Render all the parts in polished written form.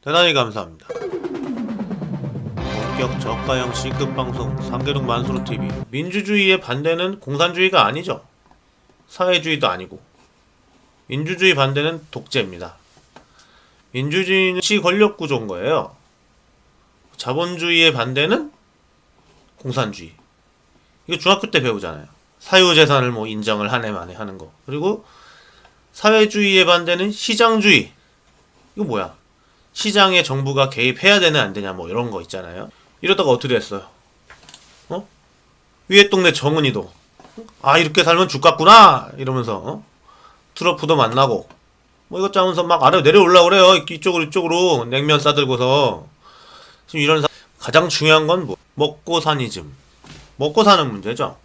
대단히 감사합니다. 본격 저가형 C급 방송 상계동 만수르TV. 민주주의의 반대는 공산주의가 아니죠. 사회주의도 아니고. 민주주의 반대는 독재입니다. 민주주의는 권력 구조인 거예요. 자본주의의 반대는 공산주의. 이거 중학교 때 배우잖아요. 사유재산을 뭐 인정을 한 해 만에 하는 거. 그리고 사회주의의 반대는 시장주의. 이거 뭐야? 시장에 정부가 개입해야 되냐 안 되냐 뭐 이런 거 있잖아요. 이러다가 어떻게 됐어요? 위에 동네 정은이도 이렇게 살면 죽겠구나 이러면서 트러프도 만나고 뭐 이것 짜면서 막 아래 내려올라 그래요. 이쪽으로 냉면 싸들고서. 지금 이런 가장 중요한 건 뭐? 먹고 사니즘. 먹고 사는 문제죠.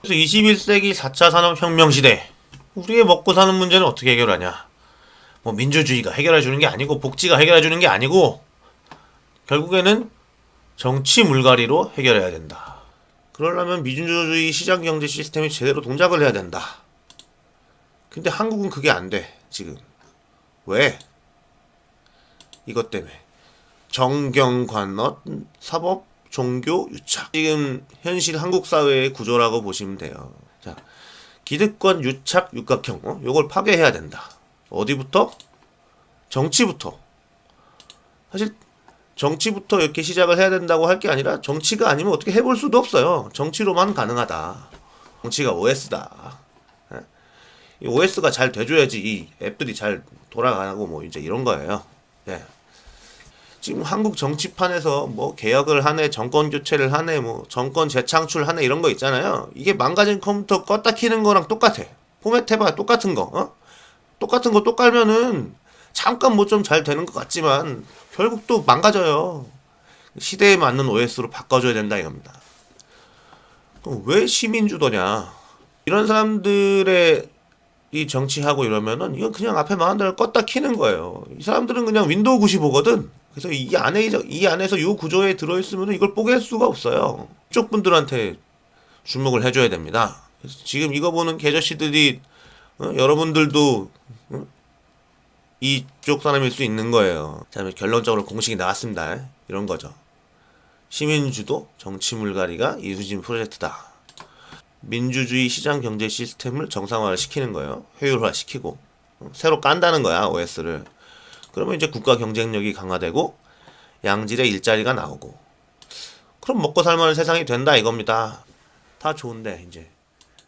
그래서 21세기 4차 산업혁명 시대 우리의 먹고 사는 문제는 어떻게 해결하냐? 뭐 민주주의가 해결해 주는 게 아니고 복지가 해결해 주는 게 아니고 결국에는 정치 물갈이로 해결해야 된다. 그러려면 민주주의 시장경제 시스템이 제대로 동작을 해야 된다. 근데 한국은 그게 안 돼, 지금. 왜? 이것 때문에. 정경관업, 사법, 종교, 유착. 지금 현실 한국 사회의 구조라고 보시면 돼요. 자, 기득권, 유착, 육각형. 요걸 파괴해야 된다. 어디부터? 정치부터. 사실 정치부터 이렇게 시작을 해야 된다고 할 게 아니라 정치가 아니면 어떻게 해볼 수도 없어요. 정치로만 가능하다. 정치가 OS다. 이 OS가 잘 돼줘야지 이 앱들이 잘 돌아가고 뭐 이제 이런 거예요. 예. 지금 한국 정치판에서 뭐 개혁을 하네, 정권 교체를 하네, 뭐 정권 재창출 하네 이런 거 있잖아요. 이게 망가진 컴퓨터 껐다 키는 거랑 똑같아. 포맷 해봐 똑같은 거. 똑같은 거 또 깔면은 잠깐 뭐 좀 잘 되는 것 같지만 결국 또 망가져요. 시대에 맞는 OS로 바꿔줘야 된다 이겁니다. 왜 시민주도냐? 이런 사람들의 이 정치하고 이러면은 이건 그냥 앞에 망한 대로 껐다 키는 거예요. 이 사람들은 그냥 윈도우 95거든. 그래서 이 안에서 이 구조에 들어있으면 이걸 뽀갤 수가 없어요. 이쪽 분들한테 주목을 해줘야 됩니다. 그래서 지금 이거 보는 개저씨들이 여러분들도 이쪽 사람일 수 있는 거예요. 자, 결론적으로 공식이 나왔습니다. 이런 거죠. 시민주도 정치 물갈이가 이수진 프로젝트다. 민주주의 시장 경제 시스템을 정상화를 시키는 거예요. 효율화 시키고 새로 깐다는 거야 OS를. 그러면 이제 국가 경쟁력이 강화되고 양질의 일자리가 나오고 그럼 먹고 살만한 세상이 된다 이겁니다. 다 좋은데 이제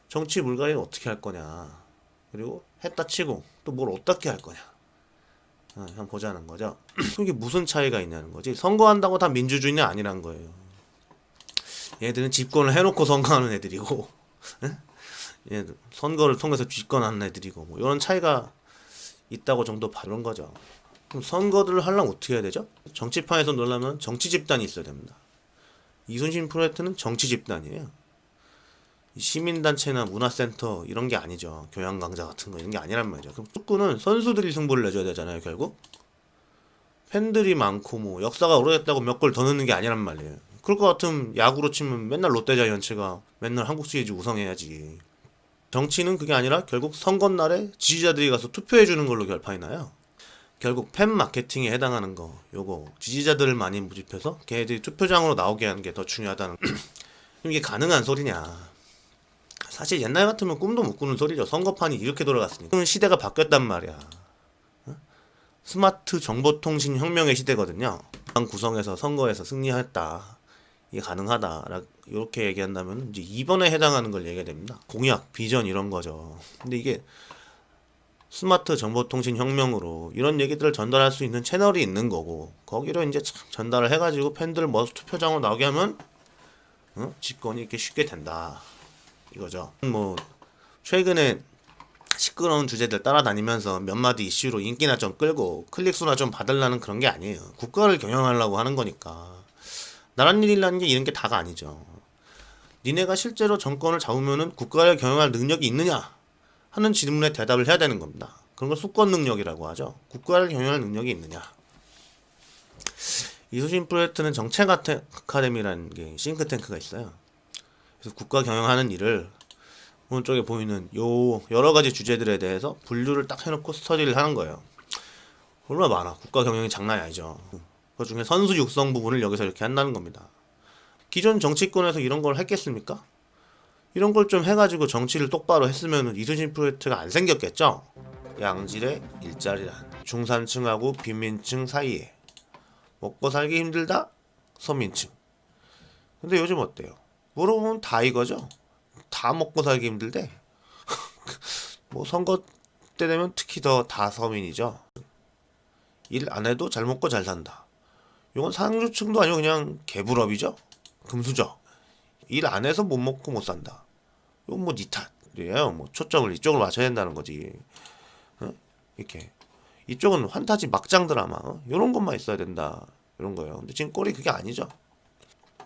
정치 물갈이는 어떻게 할 거냐. 그리고 했다 치고 또 뭘 어떻게 할 거냐. 한번 보자는 거죠. 이게 무슨 차이가 있냐는 거지. 선거한다고 다 민주주의는 아니란 거예요. 얘들은 집권을 해놓고 선거하는 애들이고 얘들 선거를 통해서 집권하는 애들이고 뭐 이런 차이가 있다고 정도 봐는 거죠. 그럼 선거들을 하려면 어떻게 해야 되죠? 정치판에서 놀려면 정치 집단이 있어야 됩니다. 이순신 프로젝트는 정치 집단이에요. 시민단체나 문화센터 이런 게 아니죠. 교양 강좌 같은 거 이런 게 아니란 말이죠. 그럼 축구는 선수들이 승부를 내줘야 되잖아요. 결국 팬들이 많고 뭐 역사가 오래됐다고 몇 골 더 넣는 게 아니란 말이에요. 그럴 것 같으면 야구로 치면 맨날 롯데자이언츠가 맨날 한국 시리즈 우승해야지. 정치는 그게 아니라 결국 선거날에 지지자들이 가서 투표해주는 걸로 결판이 나요. 결국 팬 마케팅에 해당하는 거 요거 지지자들을 많이 모집해서 걔네들이 투표장으로 나오게 하는 게 더 중요하다는 이게 가능한 소리냐. 사실 옛날 같으면 꿈도 못 꾸는 소리죠. 선거판이 이렇게 돌아갔으니까. 시대가 바뀌었단 말이야. 스마트 정보통신 혁명의 시대거든요. 당 구성에서 선거에서 승리했다. 이게 가능하다. 이렇게 얘기한다면 이제 2번에 해당하는 걸 얘기해야 됩니다. 공약, 비전 이런 거죠. 근데 이게 스마트 정보통신 혁명으로 이런 얘기들을 전달할 수 있는 채널이 있는 거고 거기로 이제 전달을 해가지고 팬들 모아서 투표장으로 나오게 하면 집권이 이렇게 쉽게 된다. 이거죠. 뭐 최근에 시끄러운 주제들 따라다니면서 몇 마디 이슈로 인기나 좀 끌고 클릭수나 좀 받으려는 그런 게 아니에요. 국가를 경영하려고 하는 거니까. 나란 일이라는 게 이런 게 다가 아니죠. 니네가 실제로 정권을 잡으면은 국가를 경영할 능력이 있느냐 하는 질문에 대답을 해야 되는 겁니다. 그런 걸 수권 능력이라고 하죠. 국가를 경영할 능력이 있느냐. 이수신 프로젝트는 정책 아카데미라는 게 싱크탱크가 있어요. 그래서 국가 경영하는 일을 오른쪽에 보이는 요 여러 가지 주제들에 대해서 분류를 딱 해놓고 스터디를 하는 거예요. 얼마나 많아. 국가 경영이 장난이 아니죠. 그 중에 선수 육성 부분을 여기서 이렇게 한다는 겁니다. 기존 정치권에서 이런 걸 했겠습니까? 이런 걸 좀 해가지고 정치를 똑바로 했으면 이순신 프로젝트가 안 생겼겠죠? 양질의 일자리란 중산층하고 빈민층 사이에 먹고 살기 힘들다? 서민층. 근데 요즘 어때요? 물어보면 다 이거죠? 다 먹고 살기 힘들대. 뭐 선거 때 되면 특히 더 다 서민이죠. 일 안 해도 잘 먹고 잘 산다. 이건 상류층도 아니고 그냥 개불업이죠. 금수저. 일 안 해서 못 먹고 못 산다. 이건 뭐 니 탓이에요. 뭐 초점을 이쪽으로 맞춰야 된다는 거지. 어? 이렇게 이쪽은 환타지 막장 드라마 이런 것만 있어야 된다 이런 거예요. 근데 지금 꼴이 그게 아니죠.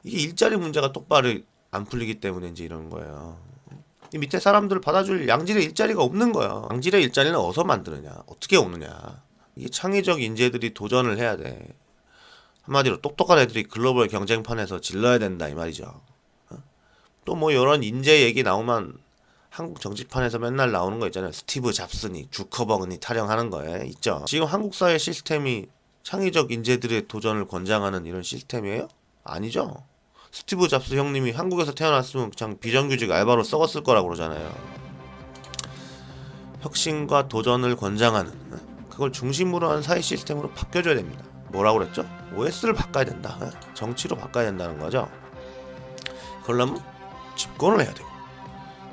이게 일자리 문제가 똑바로 안 풀리기 때문에 이제 이런 거예요. 이 밑에 사람들을 받아줄 양질의 일자리가 없는 거야. 양질의 일자리는 어디서 만드느냐, 어떻게 오느냐. 이게 창의적 인재들이 도전을 해야 돼. 한마디로 똑똑한 애들이 글로벌 경쟁판에서 질러야 된다 이 말이죠. 또 뭐 이런 인재 얘기 나오면 한국 정치판에서 맨날 나오는 거 있잖아요. 스티브 잡스니, 주커버그니 타령하는 거에 있죠. 지금 한국 사회 시스템이 창의적 인재들의 도전을 권장하는 이런 시스템이에요? 아니죠. 스티브 잡스 형님이 한국에서 태어났으면 그냥 비정규직 알바로 썩었을 거라고 그러잖아요. 혁신과 도전을 권장하는 그걸 중심으로 한 사회 시스템으로 바뀌어줘야 됩니다. 뭐라고 그랬죠? OS를 바꿔야 된다. 정치로 바꿔야 된다는 거죠. 그러려면 집권을 해야 되고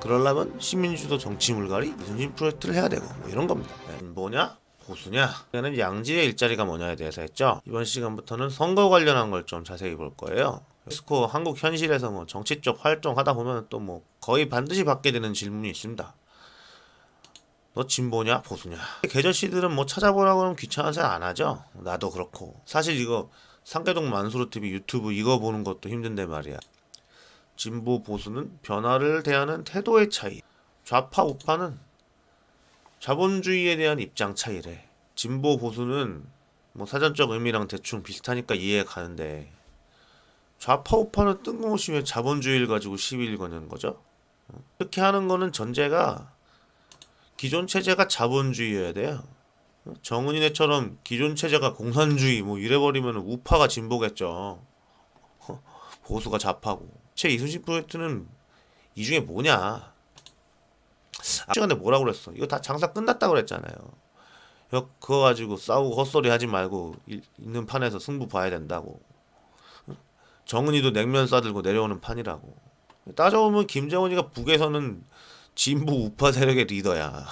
그러려면 시민주도 정치 물갈이 이순신 프로젝트를 해야 되고 뭐 이런 겁니다. 뭐냐? 보수냐? 이거는 양질의 일자리가 뭐냐에 대해서 했죠. 이번 시간부터는 선거 관련한 걸 좀 자세히 볼 거예요. 스코 한국 현실에서 뭐 정치적 활동하다 보면 또 뭐 거의 반드시 받게 되는 질문이 있습니다. 너 진보냐 보수냐? 계절씨들은 뭐 찾아보라고 하면 귀찮아서 안 하죠. 나도 그렇고 사실 이거 상계동 만수르TV 유튜브 이거 보는 것도 힘든데 말이야. 진보 보수는 변화를 대하는 태도의 차이. 좌파 우파는 자본주의에 대한 입장 차이래. 진보 보수는 뭐 사전적 의미랑 대충 비슷하니까 이해가 가는데 좌파 우파는 뜬금없이 왜 자본주의를 가지고 시비를 거는 거죠? 이렇게 하는 거는 전제가 기존 체제가 자본주의여야 돼요. 정은이네처럼 기존 체제가 공산주의 뭐 이래버리면 우파가 진보겠죠. 보수가 좌파고. 제 이순신 프로젝트는 이 중에 뭐냐? 시간에 뭐라고 그랬어? 이거 다 장사 끝났다고 그랬잖아요. 그거 가지고 싸우고 헛소리 하지 말고 있는 판에서 승부 봐야 된다고. 정은이도 냉면 싸들고 내려오는 판이라고. 따져보면 김정은이가 북에서는 진보 우파 세력의 리더야.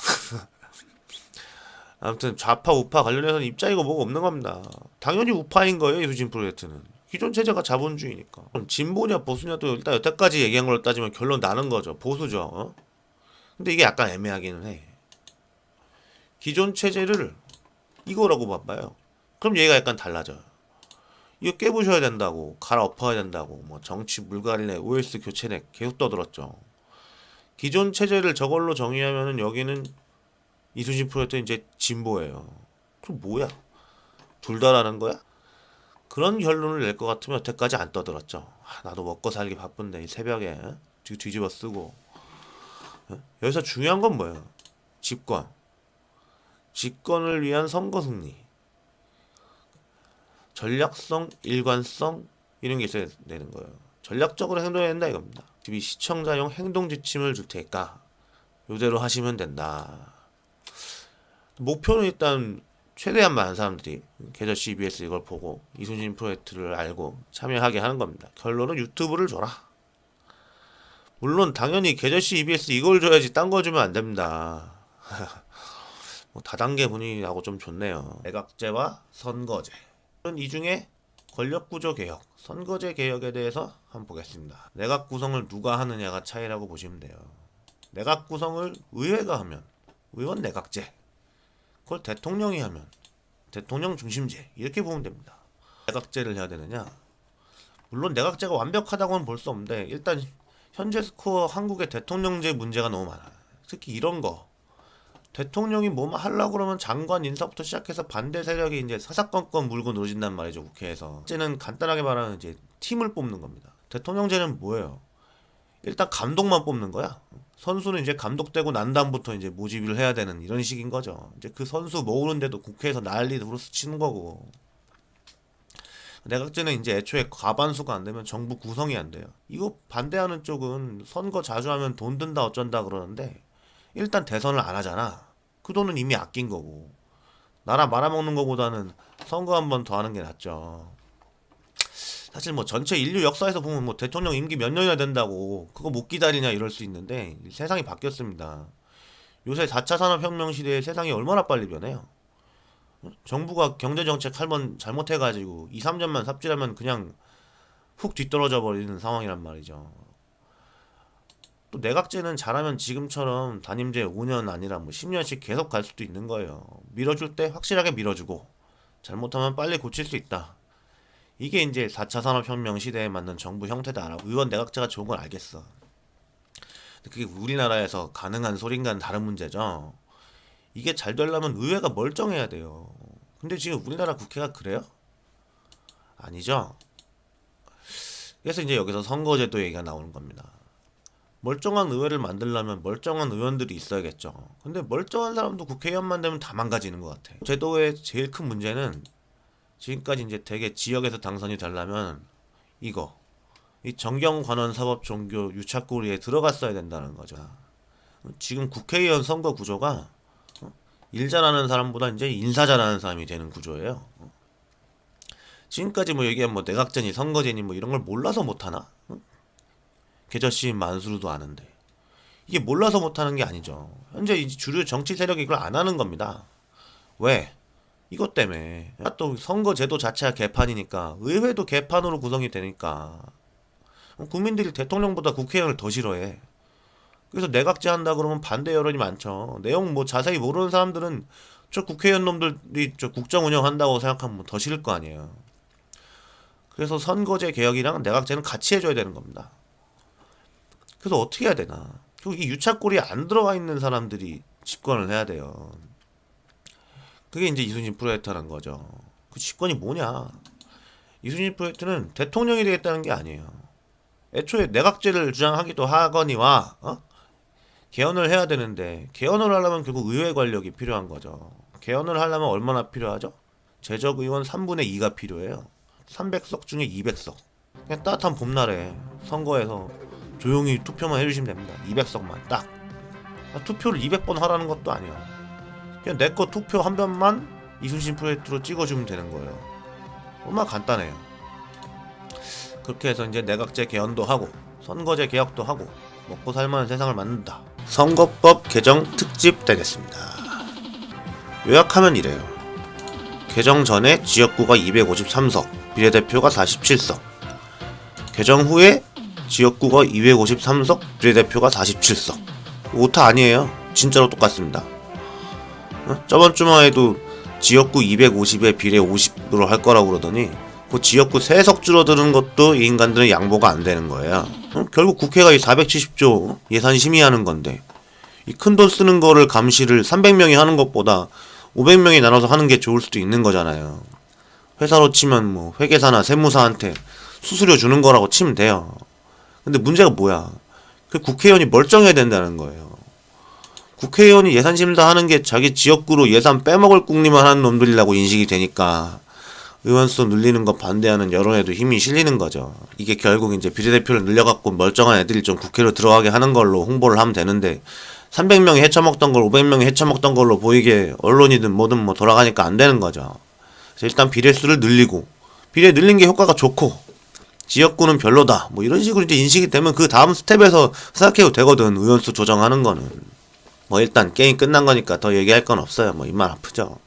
아무튼 좌파 우파 관련해서는 입장이고 뭐가 없는 겁니다. 당연히 우파인 거예요 이순신 프로젝트는. 기존 체제가 자본주의니까. 그럼 진보냐 보수냐도 일단 여태까지 얘기한 걸로 따지면 결론 나는 거죠. 보수죠. 근데 이게 약간 애매하기는 해. 기존 체제를 이거라고 봐봐요. 그럼 얘가 약간 달라져요. 이거 깨부셔야 된다고, 갈아엎어야 된다고, 뭐 정치 물갈이네, OS 교체네 계속 떠들었죠. 기존 체제를 저걸로 정의하면은 여기는 이순신 프로젝트 이제 진보예요. 그럼 뭐야? 둘 다라는 거야? 그런 결론을 낼 것 같으면 여태까지 안 떠들었죠. 나도 먹고 살기 바쁜데 이 새벽에 뒤집어 쓰고. 여기서 중요한 건 뭐예요? 집권. 집권을 위한 선거 승리. 전략성, 일관성 이런 게 있어야 되는 거예요. 전략적으로 행동해야 된다 이겁니다. TV 시청자용 행동 지침을 줄 테니까 요대로 하시면 된다. 목표는 일단 최대한 많은 사람들이 계절 CBS 이걸 보고 이순신 프로젝트를 알고 참여하게 하는 겁니다. 결론은 유튜브를 줘라. 물론 당연히 계절 CBS 이걸 줘야지 딴 거 주면 안 됩니다. 뭐 다단계 분위기하고 좀 좋네요. 내각제와 선거제. 이 중에 권력구조 개혁, 선거제 개혁에 대해서 한번 보겠습니다. 내각 구성을 누가 하느냐가 차이라고 보시면 돼요. 내각 구성을 의회가 하면 의원 내각제, 그걸 대통령이 하면 대통령 중심제 이렇게 보면 됩니다. 내각제를 해야 되느냐? 물론 내각제가 완벽하다고는 볼 수 없는데 일단 현재 스코어 한국의 대통령제 문제가 너무 많아요. 특히 이런 거 대통령이 뭐만 하려고 그러면 장관 인사부터 시작해서 반대 세력이 이제 사사건건 물고 늘어진단 말이죠, 국회에서. 이제는 간단하게 말하면 이제 팀을 뽑는 겁니다. 대통령제는 뭐예요? 일단 감독만 뽑는 거야. 선수는 이제 감독되고 난 다음부터 이제 모집을 해야 되는 이런 식인 거죠. 이제 그 선수 모으는데도 국회에서 난리 브루스 치는 거고. 내각제는 이제 애초에 과반수가 안 되면 정부 구성이 안 돼요. 이거 반대하는 쪽은 선거 자주 하면 돈 든다 어쩐다 그러는데 일단 대선을 안 하잖아. 그 돈은 이미 아낀 거고. 나라 말아먹는 거보다는 선거 한 번 더 하는 게 낫죠. 사실 뭐 전체 인류 역사에서 보면 뭐 대통령 임기 몇 년이나 된다고 그거 못 기다리냐 이럴 수 있는데 세상이 바뀌었습니다. 요새 4차 산업혁명 시대에 세상이 얼마나 빨리 변해요. 정부가 경제정책 한 번 잘못해가지고 2, 3년만 삽질하면 그냥 훅 뒤떨어져 버리는 상황이란 말이죠. 또 내각제는 잘하면 지금처럼 단임제 5년 아니라 뭐 10년씩 계속 갈 수도 있는 거예요. 밀어줄 때 확실하게 밀어주고 잘못하면 빨리 고칠 수 있다. 이게 이제 4차 산업혁명 시대에 맞는 정부 형태다. 의원 내각제가 좋은 건 알겠어. 그게 우리나라에서 가능한 소린가는 다른 문제죠. 이게 잘 되려면 의회가 멀쩡해야 돼요. 근데 지금 우리나라 국회가 그래요? 아니죠. 그래서 이제 여기서 선거제도 얘기가 나오는 겁니다. 멀쩡한 의회를 만들려면 멀쩡한 의원들이 있어야겠죠. 근데 멀쩡한 사람도 국회의원만 되면 다 망가지는 것 같아. 제도의 제일 큰 문제는 지금까지 이제 되게 지역에서 당선이 되려면 이거 이 정경관원사법종교 유착고리에 들어갔어야 된다는 거죠. 지금 국회의원 선거 구조가 일 잘하는 사람보다 이제 인사 잘하는 사람이 되는 구조예요. 지금까지 뭐 얘기한 뭐 내각제니 선거제니 뭐 이런 걸 몰라서 못하나? 계저씨 만수르도 아는데 이게 몰라서 못하는 게 아니죠. 현재 이제 주류 정치 세력이 이걸 안 하는 겁니다. 왜? 이것 때문에 또 선거제도 자체가 개판이니까 의회도 개판으로 구성이 되니까 국민들이 대통령보다 국회의원을 더 싫어해. 그래서 내각제 한다 그러면 반대 여론이 많죠. 내용 뭐 자세히 모르는 사람들은 저 국회의원 놈들이 저 국정 운영한다고 생각하면 더 싫을 거 아니에요. 그래서 선거제 개혁이랑 내각제는 같이 해줘야 되는 겁니다. 그래서 어떻게 해야 되나? 결국 이 유착고리에 안 들어가 있는 사람들이 집권을 해야 돼요. 그게 이제 이순신 프로젝트라는 거죠. 그 집권이 뭐냐? 이순신 프로젝트는 대통령이 되겠다는 게 아니에요. 애초에 내각제를 주장하기도 하거니와 개헌을 해야 되는데 개헌을 하려면 결국 의회 권력이 필요한 거죠. 개헌을 하려면 얼마나 필요하죠? 재적 의원 3분의 2가 필요해요. 300석 중에 200석. 그냥 따뜻한 봄날에 선거에서 조용히 투표만 해주시면 됩니다. 200석만 딱. 투표를 200번 하라는 것도 아니야. 그냥 내 거 투표 한 번만 이순신 프로젝트로 찍어주면 되는 거예요. 얼마나 간단해요. 그렇게 해서 이제 내각제 개헌도 하고 선거제 개혁도 하고 먹고 살만한 세상을 만든다. 선거법 개정 특집 되겠습니다. 요약하면 이래요. 개정 전에 지역구가 253석, 비례대표가 47석. 개정 후에 지역구가 253석, 비례대표가 47석. 오타 아니에요. 진짜로 똑같습니다. 저번 주말에도 지역구 250에 비례 50으로 할 거라고 그러더니 그 지역구 3석 줄어드는 것도 이 인간들은 양보가 안 되는 거예요. 결국 국회가 이 470조 예산 심의하는 건데 이 큰돈 쓰는 거를 감시를 300명이 하는 것보다 500명이 나눠서 하는 게 좋을 수도 있는 거잖아요. 회사로 치면 뭐 회계사나 세무사한테 수수료 주는 거라고 치면 돼요. 근데 문제가 뭐야? 그 국회의원이 멀쩡해야 된다는 거예요. 국회의원이 예산 심사 하는 게 자기 지역구로 예산 빼먹을 궁리만 하는 놈들이라고 인식이 되니까 의원수 늘리는 거 반대하는 여론에도 힘이 실리는 거죠. 이게 결국 이제 비례대표를 늘려갖고 멀쩡한 애들이 좀 국회로 들어가게 하는 걸로 홍보를 하면 되는데 300명이 헤쳐먹던 걸 500명이 헤쳐먹던 걸로 보이게 언론이든 뭐든 뭐 돌아가니까 안 되는 거죠. 그래서 일단 비례수를 늘리고 비례 늘린 게 효과가 좋고 지역구는 별로다 뭐 이런 식으로 이제 인식이 되면 그 다음 스텝에서 생각해도 되거든. 의원수 조정하는 거는 뭐 일단 게임 끝난 거니까 더 얘기할 건 없어요. 뭐 입만 아프죠.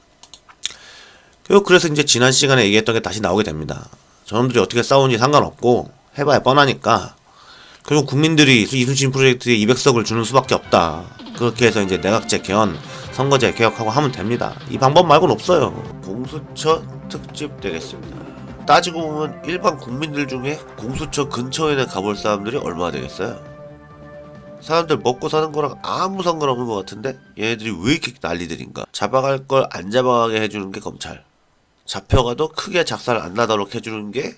그래서 이제 지난 시간에 얘기했던 게 다시 나오게 됩니다. 저놈들이 어떻게 싸우는지 상관없고 해봐야 뻔하니까 결국 국민들이 이순신 프로젝트에 200석을 주는 수밖에 없다. 그렇게 해서 이제 내각제 개헌, 선거제 개혁하고 하면 됩니다. 이 방법 말고는 없어요. 공수처 특집 되겠습니다. 따지고 보면 일반 국민들 중에 공수처 근처에는 가볼 사람들이 얼마나 되겠어요? 사람들 먹고 사는 거랑 아무 상관없는 것 같은데 얘네들이 왜 이렇게 난리들인가? 잡아갈 걸 안 잡아가게 해주는 게 검찰, 잡혀가도 크게 작살 안 나도록 해주는 게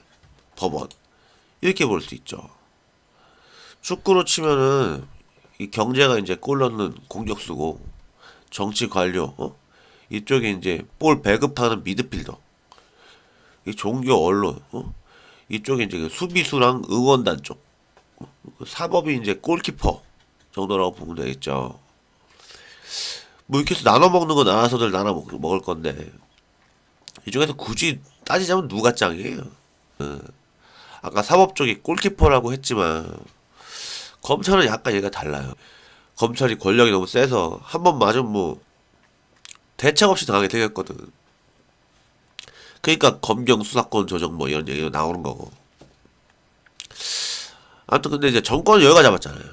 법원, 이렇게 볼 수 있죠. 축구로 치면은 이 경제가 이제 골 넣는 공격수고 정치 관료, 이쪽에 이제 볼 배급하는 미드필더, 이 종교 언론, 이쪽에 이제 수비수랑 응원단 쪽, 사법이 이제 골키퍼 정도라고 보면 되겠죠. 뭐 이렇게 해서 나눠 먹는 건 알아서들 나눠 먹을 건데 이 중에서 굳이 따지자면 누가 짱이에요? 아까 사법 쪽이 골키퍼라고 했지만 검찰은 약간 얘가 달라요. 검찰이 권력이 너무 세서 한 번 맞으면 뭐 대책 없이 당하게 되겠거든. 그러니까 검경 수사권 조정 뭐 이런 얘기도 나오는 거고. 아무튼 근데 이제 정권은 여기가 잡았잖아요.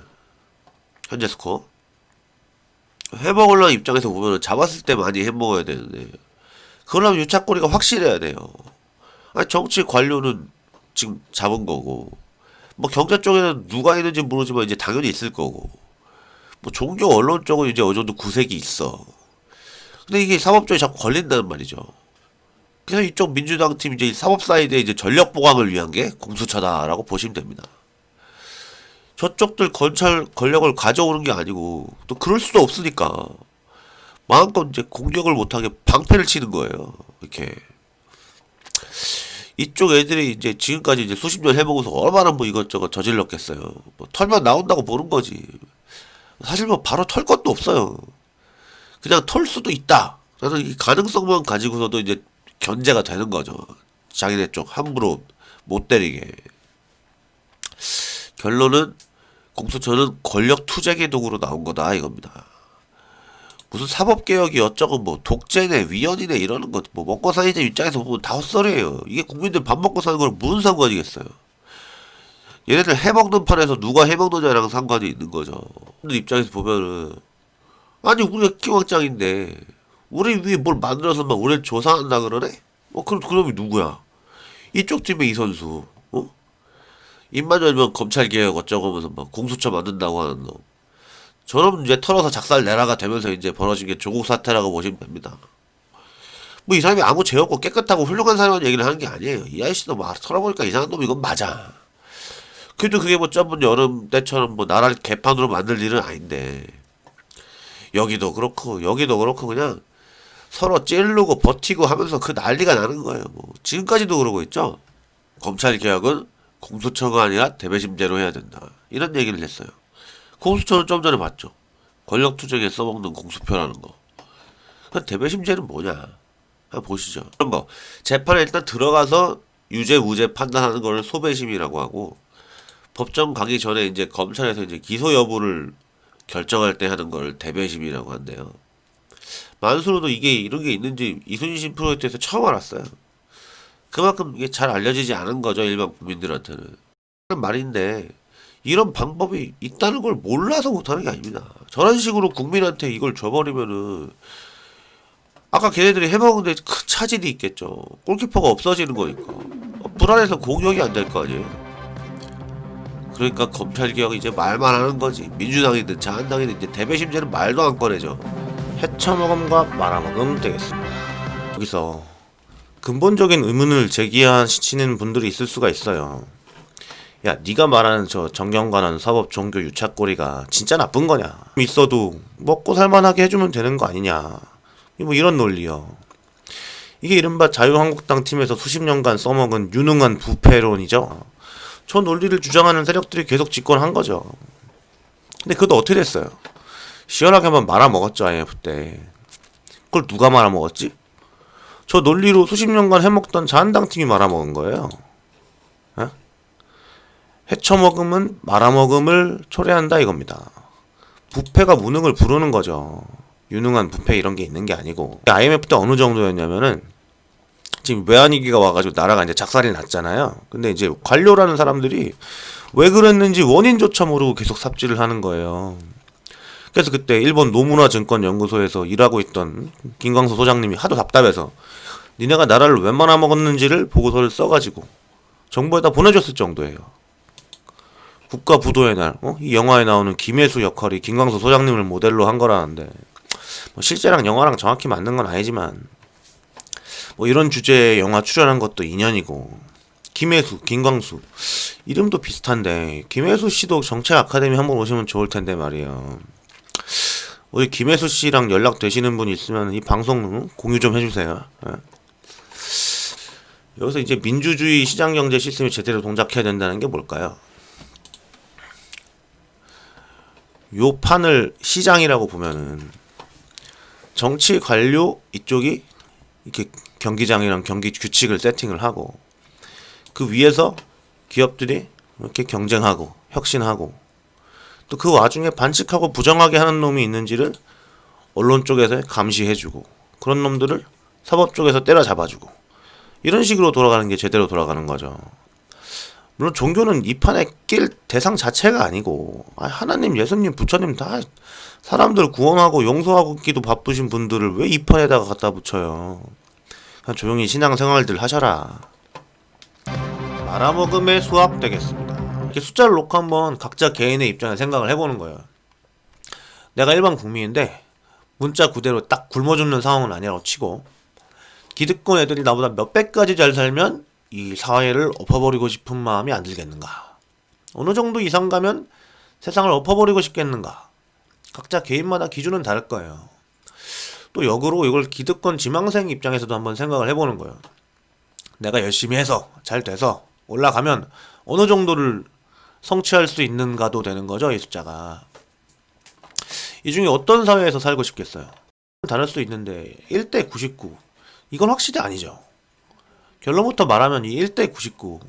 현재 스코어. 해먹으려는 입장에서 보면 잡았을 때 많이 해먹어야 되는데 그러려면 유착고리가 확실해야 돼요. 아니 정치 관료는 지금 잡은 거고 뭐 경제 쪽에는 누가 있는지 모르지만 이제 당연히 있을 거고 뭐 종교 언론 쪽은 이제 어느 정도 구색이 있어. 근데 이게 사법 쪽에 자꾸 걸린다는 말이죠. 그래서 이쪽 민주당 팀 이제 사법 사이드에 이제 전력 보강을 위한 게 공수처다라고 보시면 됩니다. 저쪽들 검찰 권력을 가져오는 게 아니고 또 그럴 수도 없으니까 마음껏 이제 공격을 못하게 방패를 치는 거예요. 이렇게 이쪽 애들이 이제 지금까지 이제 수십 년 해보고서 얼마나 뭐 이것저것 저질렀겠어요. 뭐 털면 나온다고 보는 거지. 사실 뭐 바로 털 것도 없어요. 그냥 털 수도 있다. 라는 이 가능성만 가지고서도 이제 견제가 되는 거죠. 자기네 쪽 함부로 못 때리게. 결론은 공수처는 권력 투쟁의 도구로 나온 거다 이겁니다. 무슨 사법개혁이 어쩌고 뭐 독재네 위헌이네 이러는 것 뭐 먹고 사니자 입장에서 보면 다 헛소리예요. 이게 국민들 밥 먹고 사는 거랑 무슨 상관이겠어요. 얘네들 해먹는 판에서 누가 해먹느냐랑 상관이 있는 거죠. 국민들 입장에서 보면은 아니 우리가 기왕짱인데 우리 위에 뭘 만들어서 막 우리를 조사한다 그러네? 그럼 그놈이 누구야? 이쪽 팀의 이 선수 입만 열면 검찰개혁 어쩌고 하면서 막 공수처 만든다고 하는 놈. 저놈 이제 털어서 작살 내라가 되면서 이제 벌어진 게 조국 사태라고 보시면 됩니다. 뭐 이 사람이 아무 죄 없고 깨끗하고 훌륭한 사람이라는 얘기를 하는 게 아니에요. 이 아저씨도 막 털어보니까 이상한 놈 이건 맞아. 그래도 그게 뭐 전번 여름 때처럼 뭐 나라를 개판으로 만들 일은 아닌데 여기도 그렇고 여기도 그렇고 그냥 서로 찌르고 버티고 하면서 그 난리가 나는 거예요. 뭐 지금까지도 그러고 있죠. 검찰 개혁은 공수처가 아니라 대배심제로 해야 된다. 이런 얘기를 했어요. 공수처는 좀 전에 봤죠. 권력 투쟁에 써먹는 공수표라는 거. 대배심제는 뭐냐? 한번 보시죠. 그런 거. 재판에 일단 들어가서 유죄 무죄 판단하는 거를 소배심이라고 하고 법정 가기 전에 이제 검찰에서 이제 기소 여부를 결정할 때 하는 걸 대배심이라고 한대요. 만수로도 이게 이런 게 있는지 이순신 프로젝트에서 처음 알았어요. 그만큼 이게 잘 알려지지 않은 거죠, 일반 국민들한테는. 그런 말인데 이런 방법이 있다는 걸 몰라서 못하는 게 아닙니다. 저런 식으로 국민한테 이걸 줘버리면은 아까 걔네들이 해먹는데 큰 차질이 있겠죠. 골키퍼가 없어지는 거니까 불안해서 공격이 안 될 거 아니에요. 그러니까 검찰개혁이 이제 말만 하는 거지. 민주당이든 자한당이든 이제 대배심제는 말도 안 꺼내죠. 해쳐먹음과 말아먹음 되겠습니다. 여기서 근본적인 의문을 제기하시는 분들이 있을 수가 있어요. 야, 네가 말하는 저 정경관한 사법 종교 유착고리가 진짜 나쁜 거냐? 있어도 먹고 살만하게 해주면 되는 거 아니냐? 뭐 이런 논리요. 이게 이른바 자유한국당 팀에서 수십 년간 써먹은 유능한 부패론이죠. 저 논리를 주장하는 세력들이 계속 집권한 거죠. 근데 그것도 어떻게 됐어요? 시원하게만 말아먹었죠, IMF 때. 그걸 누가 말아먹었지? 저 논리로 수십 년간 해먹던 자한당 팀이 말아먹은 거예요. 해쳐먹음은 말아먹음을 초래한다 이겁니다. 부패가 무능을 부르는 거죠. 유능한 부패 이런 게 있는 게 아니고. IMF 때 어느 정도였냐면은 지금 외환위기가 와가지고 나라가 이제 작살이 났잖아요. 근데 이제 관료라는 사람들이 왜 그랬는지 원인조차 모르고 계속 삽질을 하는 거예요. 그래서 그때 일본 노무라증권연구소에서 일하고 있던 김광수 소장님이 하도 답답해서 니네가 나라를 왜 말아먹었는지를 보고서를 써가지고 정부에다 보내줬을 정도예요. 국가부도의 날, 이 영화에 나오는 김혜수 역할이 김광수 소장님을 모델로 한 거라는데 뭐 실제랑 영화랑 정확히 맞는 건 아니지만 뭐 이런 주제의 영화 출연한 것도 인연이고 김혜수, 김광수 이름도 비슷한데 김혜수 씨도 정책 아카데미 한번 오시면 좋을 텐데 말이에요. 우리 김혜수 씨랑 연락 되시는 분 있으면 이 방송 공유 좀 해주세요. 예. 여기서 이제 민주주의 시장경제 시스템이 제대로 동작해야 된다는 게 뭘까요? 요 판을 시장이라고 보면은 정치 관료 이쪽이 이렇게 경기장이랑 경기 규칙을 세팅을 하고 그 위에서 기업들이 이렇게 경쟁하고 혁신하고 또 그 와중에 반칙하고 부정하게 하는 놈이 있는지를 언론 쪽에서 감시해주고 그런 놈들을 사법 쪽에서 때려잡아주고 이런 식으로 돌아가는 게 제대로 돌아가는 거죠. 물론 종교는 이 판에 낄 대상 자체가 아니고 하나님, 예수님, 부처님 다 사람들 구원하고 용서하고 기도 바쁘신 분들을 왜 이 판에다가 갖다 붙여요. 그냥 조용히 신앙생활들 하셔라. 말아먹음의 수학 되겠습니다. 이렇게 숫자를 놓고 한번 각자 개인의 입장에 생각을 해보는 거예요. 내가 일반 국민인데 문자 그대로 딱 굶어 죽는 상황은 아니라고 치고 기득권 애들이 나보다 몇백 가지 잘 살면 이 사회를 엎어버리고 싶은 마음이 안 들겠는가? 어느 정도 이상 가면 세상을 엎어버리고 싶겠는가? 각자 개인마다 기준은 다를 거예요. 또 역으로 이걸 기득권 지망생 입장에서도 한번 생각을 해보는 거예요. 내가 열심히 해서 잘 돼서 올라가면 어느 정도를 성취할 수 있는가도 되는 거죠, 이 숫자가. 이 중에 어떤 사회에서 살고 싶겠어요? 다를 수 있는데 1대 99 이건 확실히 아니죠. 결론부터 말하면 이 1대 99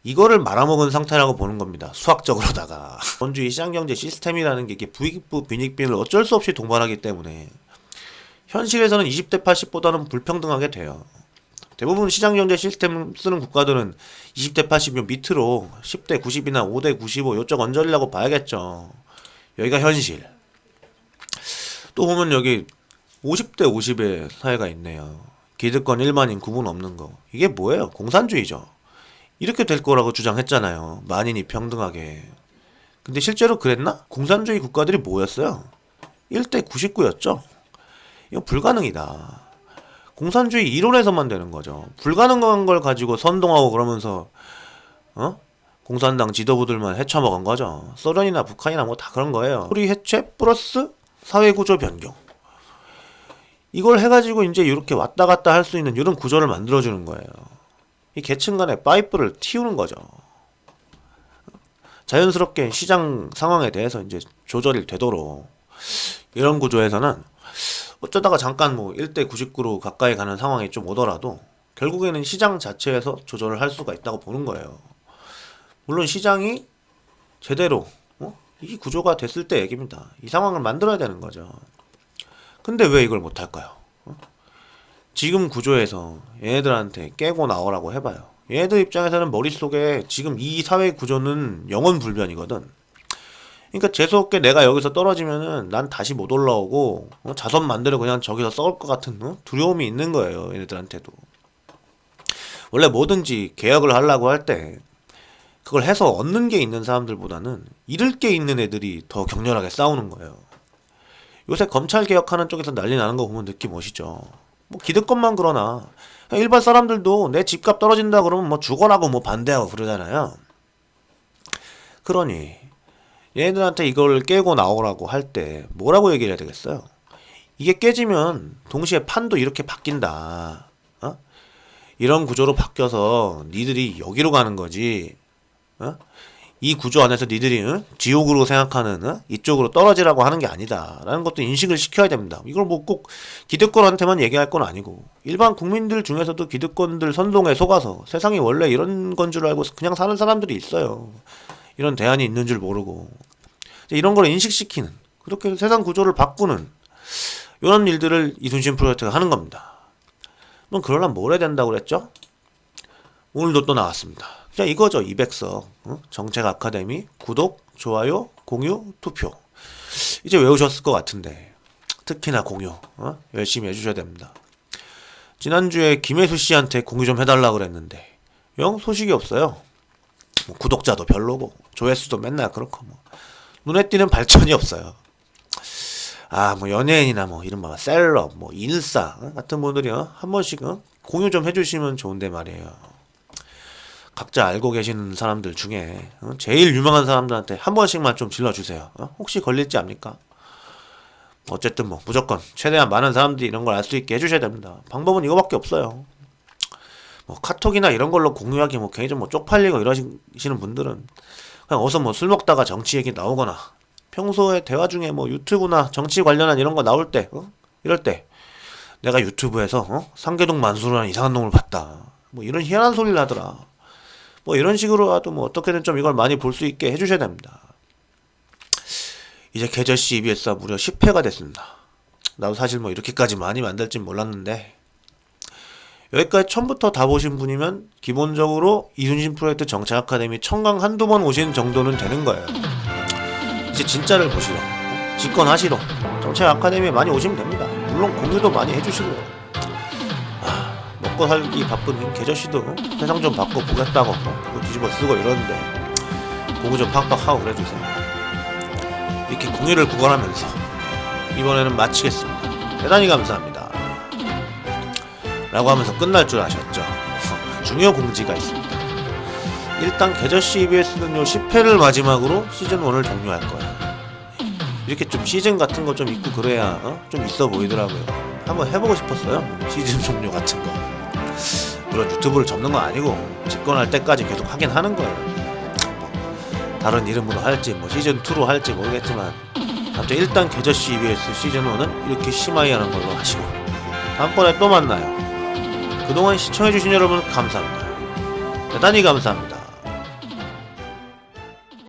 이거를 말아먹은 상태라고 보는 겁니다. 수학적으로다가. 원주의 시장경제 시스템이라는 게 이게 부익부 빈익빈을 어쩔 수 없이 동반하기 때문에 현실에서는 20대 80보다는 불평등하게 돼요. 대부분 시장경제 시스템 쓰는 국가들은 20대 80이 밑으로 10대 90이나 5대 95 요쪽 언저리라고 봐야겠죠. 여기가 현실. 또 보면 여기 50대 50의 사회가 있네요. 기득권 일반인 구분 없는 거. 이게 뭐예요? 공산주의죠. 이렇게 될 거라고 주장했잖아요. 만인이 평등하게. 근데 실제로 그랬나? 공산주의 국가들이 뭐였어요? 1대 99였죠. 이거 불가능이다. 공산주의 이론에서만 되는 거죠. 불가능한 걸 가지고 선동하고 그러면서 공산당 지도부들만 헤쳐먹은 거죠. 소련이나 북한이나 뭐 다 그런 거예요. 우리 해체 플러스 사회구조 변경. 이걸 해가지고 이제 이렇게 왔다 갔다 할 수 있는 이런 구조를 만들어주는 거예요. 이 계층 간의 파이프를 틔우는 거죠. 자연스럽게 시장 상황에 대해서 이제 조절이 되도록 이런 구조에서는 어쩌다가 잠깐 뭐 1대 99로 가까이 가는 상황이 좀 오더라도 결국에는 시장 자체에서 조절을 할 수가 있다고 보는 거예요. 물론 시장이 제대로 이 구조가 됐을 때 얘기입니다. 이 상황을 만들어야 되는 거죠. 근데 왜 이걸 못할까요? 지금 구조에서 얘네들한테 깨고 나오라고 해봐요. 얘네들 입장에서는 머릿속에 지금 이 사회 구조는 영원 불변이거든. 그러니까 재수없게 내가 여기서 떨어지면은 난 다시 못 올라오고 자선 만들어 그냥 저기서 썩을 것 같은 두려움이 있는 거예요. 얘네들한테도. 원래 뭐든지 개혁을 하려고 할 때 그걸 해서 얻는 게 있는 사람들보다는 잃을 게 있는 애들이 더 격렬하게 싸우는 거예요. 요새 검찰 개혁하는 쪽에서 난리 나는 거 보면 느낌 오시죠? 뭐 기득권만 그러나 일반 사람들도 내 집값 떨어진다 그러면 뭐 죽어라고 뭐 반대하고 그러잖아요. 그러니 얘네들한테 이걸 깨고 나오라고 할 때 뭐라고 얘기를 해야 되겠어요? 이게 깨지면 동시에 판도 이렇게 바뀐다. 이런 구조로 바뀌어서 니들이 여기로 가는 거지. 이 구조 안에서 니들이 지옥으로 생각하는 이쪽으로 떨어지라고 하는 게 아니다 라는 것도 인식을 시켜야 됩니다. 이걸 뭐 꼭 기득권한테만 얘기할 건 아니고 일반 국민들 중에서도 기득권들 선동에 속아서 세상이 원래 이런 건 줄 알고 그냥 사는 사람들이 있어요. 이런 대안이 있는 줄 모르고 이런 걸 인식시키는 그렇게 세상 구조를 바꾸는 이런 일들을 이순신 프로젝트가 하는 겁니다. 그럼 그러려면 뭘 해야 된다고 그랬죠? 오늘도 또 나왔습니다. 자, 이거죠. 200석 정책 아카데미 구독, 좋아요, 공유, 투표. 이제 외우셨을 것 같은데 특히나 공유 열심히 해주셔야 됩니다. 지난주에 김혜수 씨한테 공유 좀 해달라 그랬는데 영 소식이 없어요. 뭐 구독자도 별로고 조회수도 맨날 그렇고 뭐 눈에 띄는 발전이 없어요. 뭐 연예인이나 뭐 이른바 셀럽, 뭐 인싸 같은 분들이 한 번씩 공유 좀 해주시면 좋은데 말이에요. 각자 알고 계시는 사람들 중에 제일 유명한 사람들한테 한 번씩만 좀 질러주세요. 혹시 걸릴지 압니까? 어쨌든 뭐 무조건 최대한 많은 사람들이 이런 걸 알 수 있게 해주셔야 됩니다. 방법은 이거밖에 없어요. 뭐 카톡이나 이런 걸로 공유하기 뭐 괜히 좀 뭐 쪽팔리고 이러시는 분들은 그냥 어서 뭐 술 먹다가 정치 얘기 나오거나 평소에 대화 중에 뭐 유튜브나 정치 관련한 이런 거 나올 때 이럴 때 내가 유튜브에서 상계동 만수르라는 이상한 놈을 봤다 뭐 이런 희한한 소리를 하더라 뭐 이런 식으로라도 뭐 어떻게든 좀 이걸 많이 볼 수 있게 해주셔야 됩니다. 이제 계절시 EBS가 무려 10회가 됐습니다. 나도 사실 뭐 이렇게까지 많이 만들진 몰랐는데 여기까지 처음부터 다 보신 분이면 기본적으로 이순신 프로젝트 정책 아카데미 청강 한두 번 오신 정도는 되는 거예요. 이제 진짜를 보시러 집권하시러 정책 아카데미에 많이 오시면 됩니다. 물론 공유도 많이 해주시고요. 먹고 살기 바쁜 계절씨도 세상 좀 바꿔보겠다고 그거 뒤집어 쓰고 이러는데 공유 좀 팍팍 하고 그래주세요. 이렇게 공유를 구걸하면서 이번에는 마치겠습니다. 대단히 감사합니다. 라고 하면서 끝날 줄 아셨죠? 중요 공지가 있습니다. 일단 계절시 EBS는 요 10회를 마지막으로 시즌1을 종료할 거예요. 이렇게 좀 시즌 같은 거 좀 있고 그래야 좀 있어 보이더라고요. 한번 해보고 싶었어요. 시즌 종료 같은 거. 물론 유튜브를 접는 건 아니고 집권할 때까지 계속 하긴 하는 거예요. 뭐 다른 이름으로 할지 뭐 시즌2로 할지 모르겠지만 아무튼 일단 계절시 EBS 시즌1은 이렇게 심하게 하는 걸로 하시고 다음번에 또 만나요. 그동안 시청해주신 여러분 감사합니다. 대단히 감사합니다.